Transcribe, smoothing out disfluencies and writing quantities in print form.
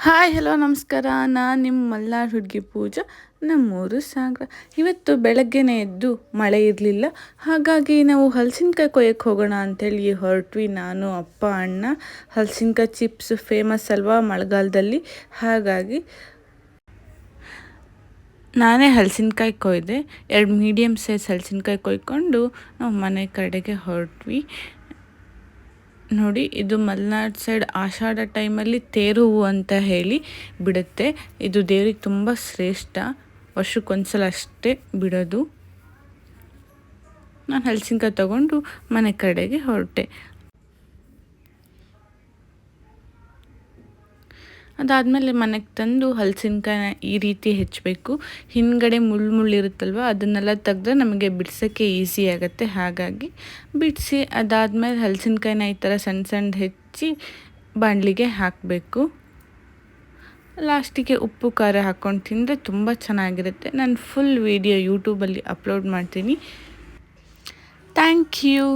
Hi hello ನಮಸ್ಕಾರ. ನಾನು ನಿಮ್ಮ ಮಲ್ನಾಡ್ ಹುಡುಗಿ ಪೂಜಾ. ನಮ್ಮೂರು ಸಾಗರ. ಇವತ್ತು ಬೆಳಗ್ಗೆನೇ ಎದ್ದು ಮಳೆ ಇರಲಿಲ್ಲ, ಹಾಗಾಗಿ ನಾವು ಹಲಸಿನಕಾಯಿ ಕೊಯ್ಯಕ್ಕೆ ಹೋಗೋಣ ಅಂಥೇಳಿ ಹೊರಟ್ವಿ. ನಾನು, ಅಪ್ಪ, ಅಣ್ಣ. ಹಲಸಿನಕಾಯಿ ಚಿಪ್ಸ್ ಫೇಮಸ್ ಅಲ್ವಾ ಮಳೆಗಾಲದಲ್ಲಿ, ಹಾಗಾಗಿ ನಾನೇ ಹಲಸಿನಕಾಯಿ ಕೊಯ್ದೆ. 2 ಮೀಡಿಯಮ್ ಸೈಜ್ ಹಲಸಿನಕಾಯಿ ಕೊಯ್ಕೊಂಡು ನಾವು ಮನೆ ಕಡೆಗೆ ಹೊರಟ್ವಿ. ನೋಡಿ, ಇದು ಮಲೆನಾಡು ಸೈಡ್ ಆಷಾಢ ಟೈಮಲ್ಲಿ ತೇರು ಹೂವು ಅಂತ ಹೇಳಿ ಬಿಡುತ್ತೆ. ಇದು ದೇವ್ರಿಗೆ ತುಂಬ ಶ್ರೇಷ್ಠ. ವರ್ಷಕ್ಕೊಂದ್ಸಲ ಅಷ್ಟೇ ಬಿಡೋದು. ನಾನು ಹಲಸಿನಕಾಯಿ ತಗೊಂಡು ಮನೆ ಕಡೆಗೆ ಹೊರಟೆ. ಅದಾದಮೇಲೆ ಮನೆಗೆ ತಂದು ಹಲಸಿನಕಾಯಿನ ಈ ರೀತಿ ಹೆಚ್ಚಬೇಕು. ಹಿಂದ್ಗಡೆ ಮುಳ್ಳಿರುತ್ತಲ್ವ, ಅದನ್ನೆಲ್ಲ ತೆಗೆದ್ರೆ ನಮಗೆ ಬಿಡ್ಸೋಕ್ಕೆ ಈಸಿ ಆಗುತ್ತೆ. ಹಾಗಾಗಿ ಬಿಡಿಸಿ ಅದಾದಮೇಲೆ ಹಲಸಿನಕಾಯಿನ ಈ ಥರ ಸಣ್ಣ ಸಣ್ಣ ಹೆಚ್ಚಿ ಬಾಣಲಿಗೆ ಹಾಕಬೇಕು. ಲಾಸ್ಟಿಗೆ ಉಪ್ಪು ಖಾರ ಹಾಕ್ಕೊಂಡು ತಿಂದರೆ ತುಂಬ ಚೆನ್ನಾಗಿರುತ್ತೆ. ನಾನು ಫುಲ್ ವೀಡಿಯೋ ಯೂಟ್ಯೂಬಲ್ಲಿ ಅಪ್ಲೋಡ್ ಮಾಡ್ತೀನಿ. Thank you.